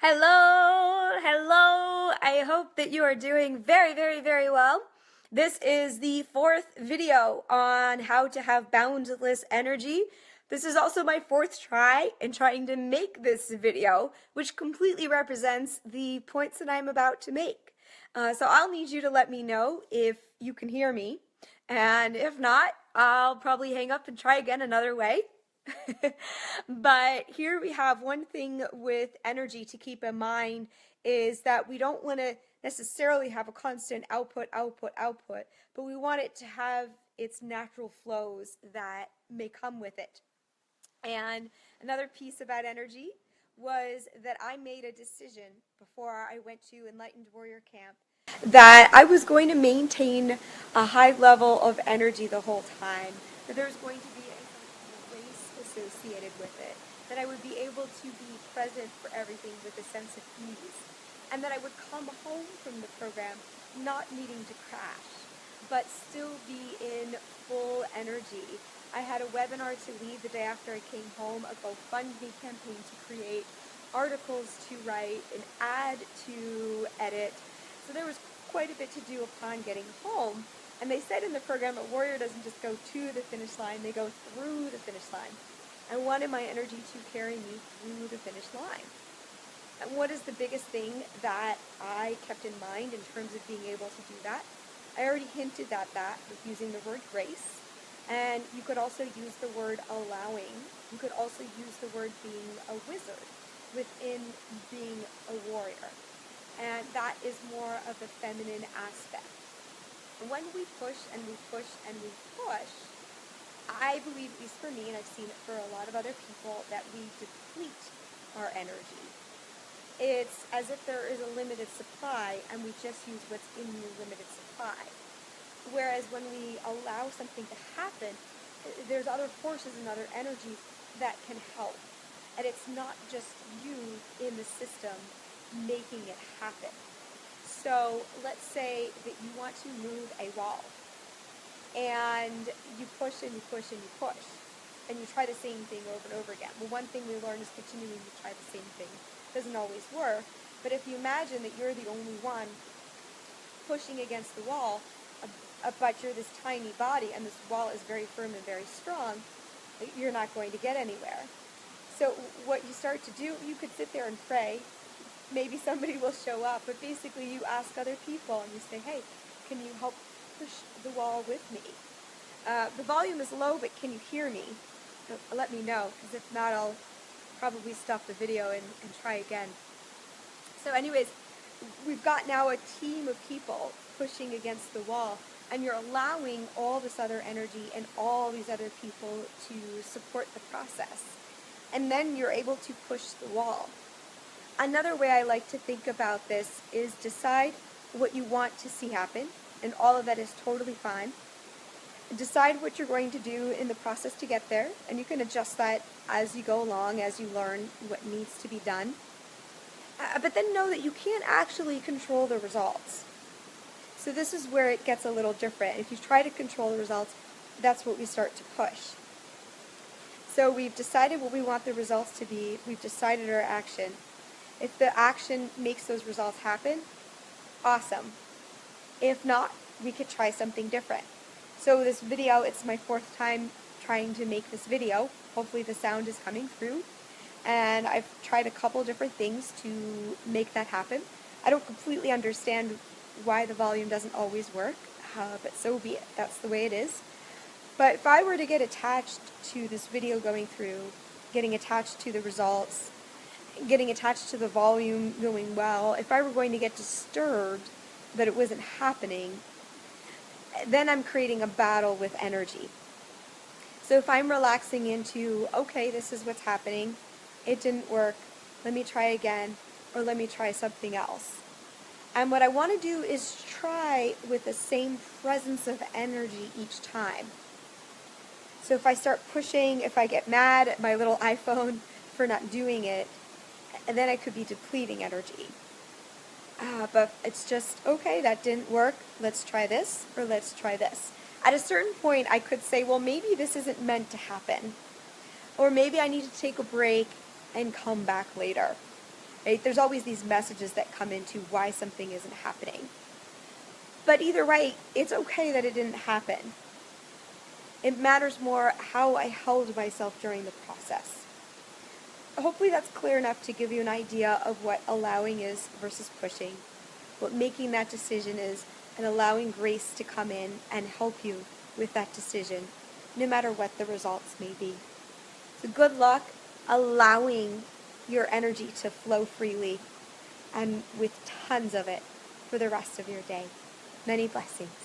Hello, hello. I hope that you are doing very, very, very well. This is the fourth video on how to have boundless energy. This is also my fourth try in trying to make this video, which completely represents the points that I'm about to make. So I'll need you to let me know if you can hear me, and if not, I'll probably hang up and try again another way. But here we have one thing with energy to keep in mind is that we don't want to necessarily have a constant output, but we want it to have its natural flows that may come with it. And another piece about energy was that I made a decision before I went to Enlightened Warrior Camp that I was going to maintain a high level of energy the whole time, that there's going to be a grace associated with it, that I would be able to be present for everything with a sense of ease, and that I would come home from the program not needing to crash, but still be in full energy. I had a webinar to lead the day after I came home, a GoFundMe campaign to create, articles to write, an ad to edit. So there was quite a bit to do upon getting home. And they said in the program, a warrior doesn't just go to the finish line, they go through the finish line. I wanted my energy to carry me through the finish line. And what is the biggest thing that I kept in mind in terms of being able to do that? I already hinted at that with using the word grace. And you could also use the word allowing. You could also use the word being a wizard within being a warrior. And that is more of a feminine aspect. When we push and we push and we push, I believe, at least for me, and I've seen it for a lot of other people, that we deplete our energy. It's as if there is a limited supply and we just use what's in the limited supply. Whereas when we allow something to happen, there's other forces and other energies that can help. And it's not just you in the system making it happen. So let's say that you want to move a wall, and you push and you push and you push, and you try the same thing over and over again. Well, one thing we learn is continuing to try the same thing doesn't always work, but if you imagine that you're the only one pushing against the wall, but you're this tiny body and this wall is very firm and very strong, you're not going to get anywhere. So what you start to do, you could sit there and pray. Maybe somebody will show up, but basically you ask other people and you say, hey, can you help push the wall with me? The volume is low, but can you hear me? Let me know, because if not, I'll probably stop the video and try again. So anyways, we've got now a team of people pushing against the wall, and you're allowing all this other energy and all these other people to support the process. And then you're able to push the wall. Another way I like to think about this is decide what you want to see happen, and all of that is totally fine. Decide what you're going to do in the process to get there, and you can adjust that as you go along, as you learn what needs to be done. But then know that you can't actually control the results. So this is where it gets a little different. If you try to control the results, that's what we start to push. So we've decided what we want the results to be. We've decided our action. If the action makes those results happen, awesome. If not, we could try something different. So this video, it's my fourth time trying to make this video. Hopefully the sound is coming through. And I've tried a couple different things to make that happen. I don't completely understand why the volume doesn't always work, but so be it. That's the way it is. But if I were to get attached to this video going through, getting attached to the results, getting attached to the volume going well, if I were going to get disturbed that it wasn't happening, then I'm creating a battle with energy. So if I'm relaxing into, okay, this is what's happening, it didn't work, let me try again, or let me try something else. And what I want to do is try with the same presence of energy each time. So if I start pushing, if I get mad at my little iPhone for not doing it, and then I could be depleting energy. But it's just, okay, that didn't work, let's try this, or let's try this. At a certain point, I could say, well, maybe this isn't meant to happen. Or maybe I need to take a break and come back later. right? There's always these messages that come into why something isn't happening. But either way, it's okay that it didn't happen. It matters more how I held myself during the process. Hopefully that's clear enough to give you an idea of what allowing is versus pushing, what making that decision is, and allowing grace to come in and help you with that decision, no matter what the results may be. So good luck allowing your energy to flow freely and with tons of it for the rest of your day. Many blessings.